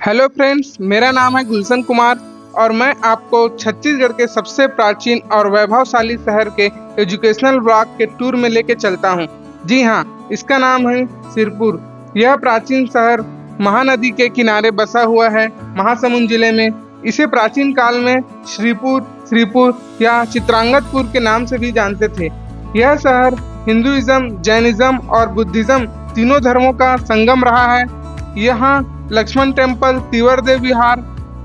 Hello friends, मेरा नाम है गुलशन कुमार और मैं आपको छत्तीसगढ़ के सबसे प्राचीन और वैभवशाली शहर के एजुकेशनल ब्लॉक के टूर में लेके चलता हूं। जी हां, इसका नाम है सिरपुर। यह प्राचीन शहर महानदी के किनारे बसा हुआ है, महासमुंद जिले में। इसे प्राचीन काल में श्रीपुर या चित्रांगतपुर के नाम से भी जानते थे। यह शहर हिंदुइज्म, जैनिज्म और बुद्धिज्म तीनों धर्मों का संगम रहा है। यहाँ लक्ष्मण टेम्पल, तिवरदेव विहार,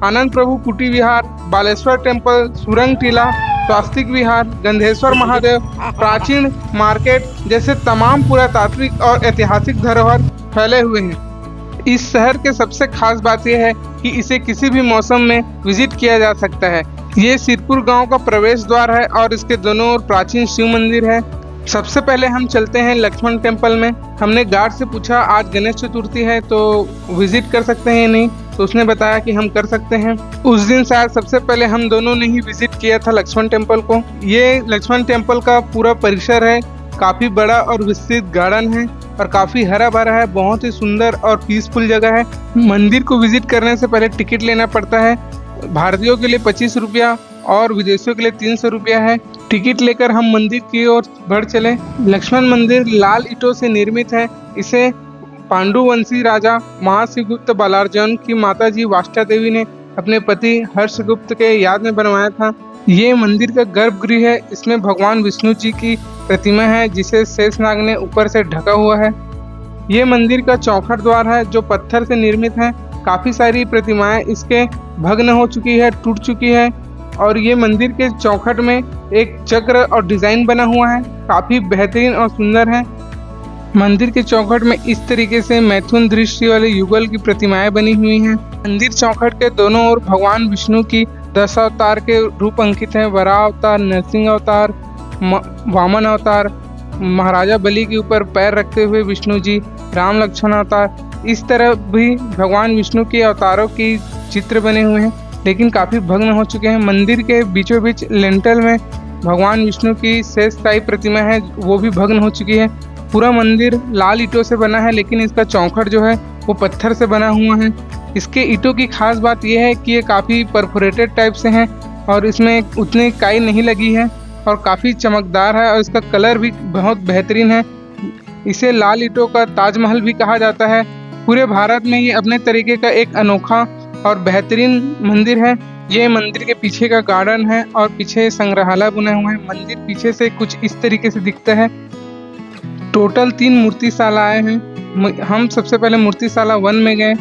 आनंद प्रभु कुटी विहार, बालेश्वर टेम्पल, सुरंग टीला, स्वास्तिक विहार, गंधेश्वर महादेव, प्राचीन मार्केट जैसे तमाम पुरातात्विक और ऐतिहासिक धरोहर फैले हुए हैं। इस शहर के सबसे खास बात यह है कि इसे किसी भी मौसम में विजिट किया जा सकता है। ये सिरपुर गांव का प्रवेश द्वार है और इसके दोनों ओर प्राचीन शिव मंदिर है। सबसे पहले हम चलते हैं लक्ष्मण टेम्पल में। हमने गार्ड से पूछा आज गणेश चतुर्थी है तो विजिट कर सकते हैं या नहीं, तो उसने बताया कि हम कर सकते हैं। उस दिन शायद सबसे पहले हम दोनों ने ही विजिट किया था लक्ष्मण टेम्पल को। ये लक्ष्मण टेम्पल का पूरा परिसर है, काफी बड़ा और विस्तृत गार्डन है और काफी हरा भरा है। बहुत ही सुंदर और पीसफुल जगह है। मंदिर को विजिट करने से पहले टिकट लेना पड़ता है। भारतीयों के लिए 25 रुपया और विदेशियों के लिए 300 रुपया है। टिकट लेकर हम मंदिर की ओर बढ़ चले। लक्ष्मण मंदिर लाल ईंटों से निर्मित है। इसे पांडुवंशी राजा महाशिवगुप्त बालार्जुन की माताजी वाष्टा देवी ने अपने पति हर्षगुप्त के याद में बनवाया था। ये मंदिर का गर्भगृह है। इसमें भगवान विष्णु जी की प्रतिमा है जिसे शेषनाग ने ऊपर से ढका हुआ है। ये मंदिर का चौखट द्वार है जो पत्थर से निर्मित है। काफी सारी प्रतिमाएं इसके भग्न हो चुकी है, टूट चुकी है। और ये मंदिर के चौखट में एक चक्र और डिजाइन बना हुआ है, काफी बेहतरीन और सुंदर है। मंदिर के चौखट में इस तरीके से मैथुन दृष्टि वाले युगल की प्रतिमाएं बनी हुई हैं। मंदिर चौखट के दोनों ओर भगवान विष्णु की 10 अवतार के रूप अंकित हैं। वराह अवतार, नरसिंह अवतार, वामन अवतार, महाराजा बलि के ऊपर पैर रखते हुए विष्णु जी, राम लक्ष्मण अवतार, इस तरह भी भगवान विष्णु के अवतारों की चित्र बने हुए हैं, लेकिन काफी भग्न हो चुके हैं। मंदिर के बीचों बीच लेंटल में भगवान विष्णु की शेषशायी प्रतिमा है, वो भी भग्न हो चुकी है। पूरा मंदिर लाल ईंटों से बना है, लेकिन इसका चौखट जो है वो पत्थर से बना हुआ है। इसके ईंटों की खास बात यह है कि ये काफी परफोरेटेड टाइप से हैं और इसमें उतनी काई नहीं लगी है और काफी चमकदार है और इसका कलर भी बहुत बेहतरीन है। इसे लाल ईंटों का ताजमहल भी कहा जाता है। पूरे भारत में ये अपने तरीके का एक अनोखा और बेहतरीन मंदिर है। ये मंदिर के पीछे का गार्डन है और पीछे संग्रहालय बना हुआ है। मंदिर पीछे से कुछ इस तरीके से दिखता है। टोटल 3 मूर्तिशालाएं हैं। हम सबसे पहले मूर्तिशाला 1 में गए।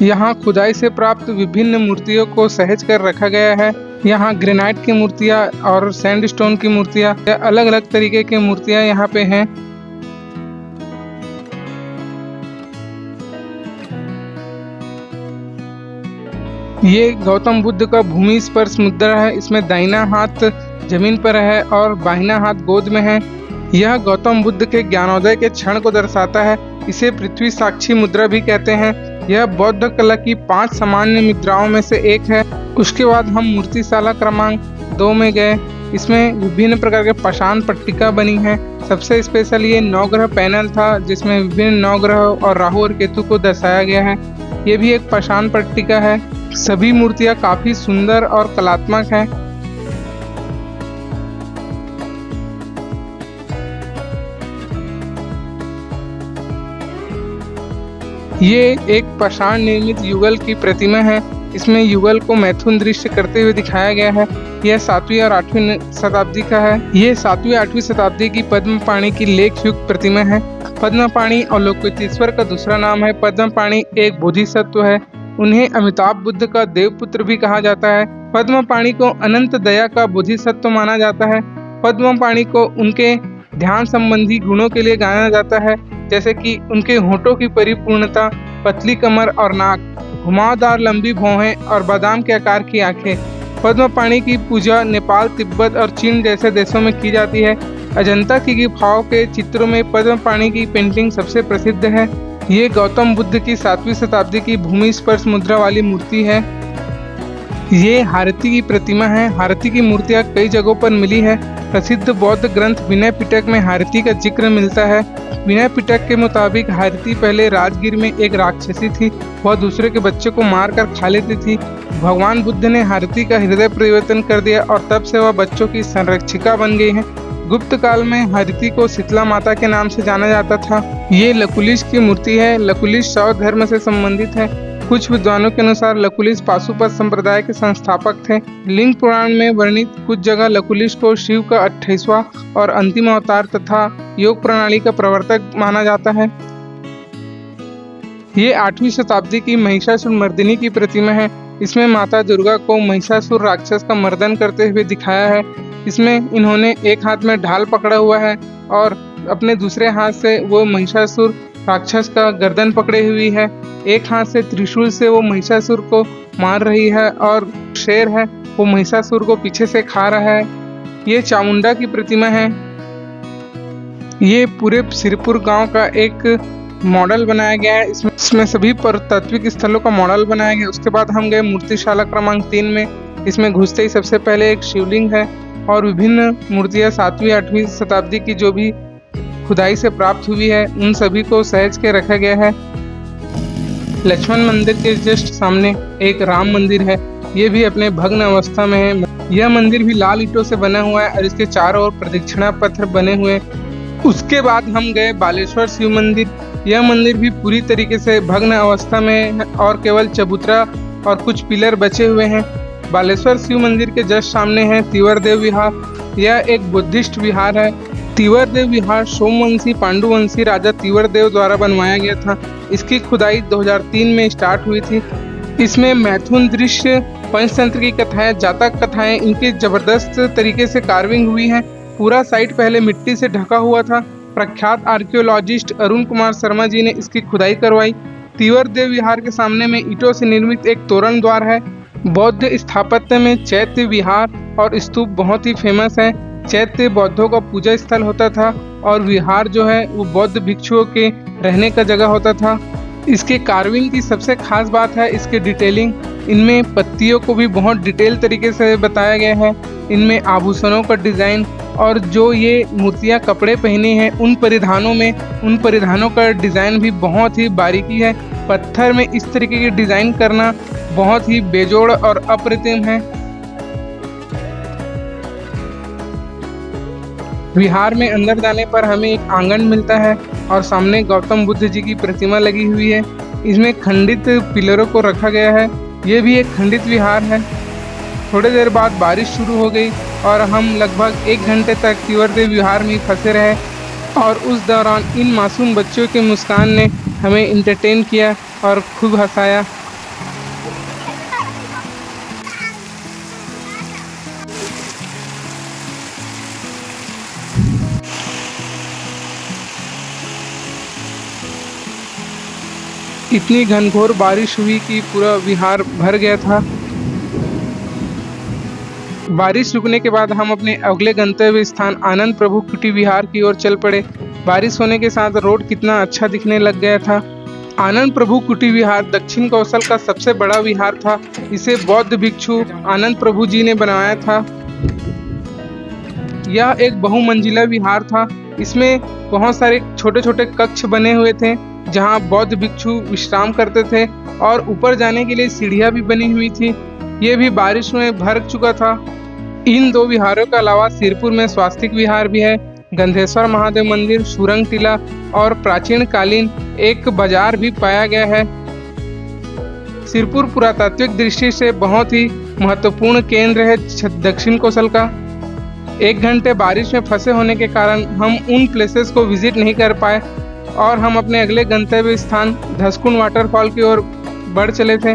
यहाँ खुदाई से प्राप्त विभिन्न मूर्तियों को सहेज कर रखा गया है। यहाँ ग्रेनाइट की मूर्तियाँ और सैंडस्टोन की मूर्तियाँ, अलग अलग तरीके की मूर्तियाँ यहाँ पे हैं। ये गौतम बुद्ध का भूमि स्पर्श मुद्रा है। इसमें दाहिना हाथ जमीन पर है और बाहिना हाथ गोद में है। यह गौतम बुद्ध के ज्ञानोदय के क्षण को दर्शाता है। इसे पृथ्वी साक्षी मुद्रा भी कहते हैं। यह बौद्ध कला की 5 सामान्य मुद्राओं में से एक है। उसके बाद हम मूर्तिशाला क्रमांक 2 में गए। इसमें विभिन्न प्रकार के पाषाण पट्टिका बनी है। सबसे स्पेशल ये नवग्रह पैनल था जिसमें विभिन्न नवग्रह और राहु और केतु को दर्शाया गया है। ये भी एक पाषाण पट्टिका है। सभी मूर्तियां काफी सुंदर और कलात्मक हैं। ये एक पाषाण निर्मित युगल की प्रतिमा है। इसमें युगल को मैथुन दृश्य करते हुए दिखाया गया है। यह 7वीं और 8वीं शताब्दी का है। ये 7वीं 8वीं शताब्दी की पद्मपाणि की लेख युक्त प्रतिमा है। पद्मपाणि और लोकोतेश्वर का दूसरा नाम है। पद्मपाणि एक बोधिसत्व है। उन्हें अमिताभ बुद्ध का देवपुत्र भी कहा जाता है। पद्मपाणि को अनंत दया का बोधिसत्व माना जाता है। पद्मपाणि को उनके ध्यान संबंधी गुणों के लिए जाना जाता है, जैसे कि उनके होठों की परिपूर्णता, पतली कमर और नाक, घुमावदार लंबी भौहें और बादाम के आकार की आंखें। पद्मपाणि की पूजा नेपाल, तिब्बत और चीन जैसे देशों में की जाती है। अजंता की गुफाओं के चित्रों में पद्मपाणि की पेंटिंग सबसे प्रसिद्ध है। ये गौतम बुद्ध की 7वीं शताब्दी की भूमि स्पर्श मुद्रा वाली मूर्ति है। ये हारती की प्रतिमा है। हारती की मूर्तियां कई जगहों पर मिली है। प्रसिद्ध बौद्ध ग्रंथ विनय पिटक में हारती का जिक्र मिलता है। विनय पिटक के मुताबिक हारती पहले राजगीर में एक राक्षसी थी। वह दूसरे के बच्चे को मारकर खा लेती थी। भगवान बुद्ध ने हारती का हृदय परिवर्तन कर दिया और तब से वह बच्चों की संरक्षिका बन गई है। गुप्त काल में हारती को शीतला माता के नाम से जाना जाता था। ये लकुलिश की मूर्ति है। लकुलिश शैव धर्म से संबंधित है। कुछ विद्वानों के अनुसार लकुलिश पाशुपत संप्रदाय के संस्थापक थे। लिंग पुराण में वर्णित कुछ जगह लकुलिश को शिव का 28वां और अंतिम अवतार तथा योग प्रणाली का प्रवर्तक माना जाता है। ये 8वीं शताब्दी की महिषासुर मर्दिनी की प्रतिमा है। इसमें माता दुर्गा को महिषासुर राक्षस का मर्दन करते हुए दिखाया है। इसमें इन्होंने एक हाथ में ढाल पकड़ा हुआ है और अपने दूसरे हाथ से वो महिषासुर राक्षस का गर्दन पकड़े हुई है। एक हाथ से त्रिशूल से वो महिषासुर को मार रही है और शेर है वो महिषासुर को पीछे से खा रहा है। ये चामुंडा की प्रतिमा है। ये पूरे सिरपुर गांव का एक मॉडल बनाया गया है। इसमें सभी पुरातात्विक स्थलों का मॉडल बनाया गया। उसके बाद हम गए मूर्तिशाला क्रमांक 3 में। इसमें घुसते ही सबसे पहले एक शिवलिंग है और विभिन्न मूर्तियां 7वीं 8वीं शताब्दी की जो भी खुदाई से प्राप्त हुई है उन सभी को सहेज के रखा गया है। लक्ष्मण मंदिर के जस्ट सामने एक राम मंदिर है। ये भी अपने भग्न अवस्था में है। यह मंदिर भी लाल ईंटों से बना हुआ है और इसके चारों ओर प्रदक्षिणा पत्थर बने हुए। उसके बाद हम गए बालेश्वर शिव मंदिर। यह मंदिर भी पूरी तरीके से भग्न अवस्था में है और केवल चबूतरा और कुछ पिलर बचे हुए हैं। बालेश्वर शिव मंदिर के जस्ट सामने है तीवरदेव विहार। यह एक बुद्धिस्ट विहार है। तीवरदेव विहार सोमवंशी पांडुवंशी राजा तीवरदेव द्वारा बनवाया गया था। इसकी खुदाई 2003 में स्टार्ट हुई थी। इसमें मैथुन दृश्य, पंचतंत्र की कथाएं, जातक कथाएं, इनकी जबरदस्त तरीके से कार्विंग हुई है। पूरा साइट पहले मिट्टी से ढका हुआ था। प्रख्यात आर्कियोलॉजिस्ट अरुण कुमार शर्मा जी ने इसकी खुदाई करवाई। तीवरदेव विहार के सामने में ईंटों से निर्मित एक तोरण द्वार है। बौद्ध स्थापत्य में चैत्य विहार और स्तूप बहुत ही फेमस है। चैत्य बौद्धों का पूजा स्थल होता था और विहार जो है वो बौद्ध भिक्षुओं के रहने का जगह होता था। इसके कार्विंग की सबसे खास बात है इसके डिटेलिंग। इनमें पत्तियों को भी बहुत डिटेल तरीके से बताया गया है। इनमें आभूषणों का डिजाइन और जो ये मूर्तियां कपड़े पहने हैं उन परिधानों का डिजाइन भी बहुत ही बारीकी है। पत्थर में इस तरीके की डिजाइन करना बहुत ही बेजोड़ और अप्रतिम है। विहार में अंदर जाने पर हमें एक आंगन मिलता है और सामने गौतम बुद्ध जी की प्रतिमा लगी हुई है। इसमें खंडित पिलरों को रखा गया है। ये भी एक खंडित विहार है। थोड़ी देर बाद बारिश शुरू हो गई और हम लगभग 1 घंटे तक तीवरदेव विहार में फंसे रहे और उस दौरान इन मासूम बच्चों की मुस्कान ने हमें इंटरटेन किया और खूब हंसाया। इतनी घनघोर बारिश हुई कि पूरा विहार भर गया था। बारिश रुकने के बाद हम अपने अगले गंतव्य स्थान आनंद प्रभु कुटी विहार की ओर चल पड़े। बारिश होने के साथ रोड कितना अच्छा दिखने लग गया था। आनंद प्रभु कुटी विहार दक्षिण कौशल का सबसे बड़ा विहार था। इसे बौद्ध भिक्षु आनंद प्रभु जी ने बनाया था। यह एक बहुमंजिला विहार था। इसमें बहुत सारे छोटे छोटे कक्ष बने हुए थे जहां बौद्ध भिक्षु विश्राम करते थे और ऊपर जाने के लिए सीढ़ियां भी बनी हुई थी। ये भी बारिश में भर चुका था। इन 2 विहारों के अलावा सिरपुर में स्वास्तिक विहार भी है। गंधेश्वर महादेव मंदिर, सुरंग टीला और प्राचीन कालीन एक बाजार भी पाया गया है। सिरपुर पुरातात्विक दृष्टि से बहुत ही महत्वपूर्ण केंद्र है दक्षिण कौशल का। 1 घंटे बारिश में फंसे होने के कारण हम उन प्लेसेस को विजिट नहीं कर पाए और हम अपने अगले गंतव्य स्थान धसकुंड वाटरफॉल की ओर बढ़ चले थे।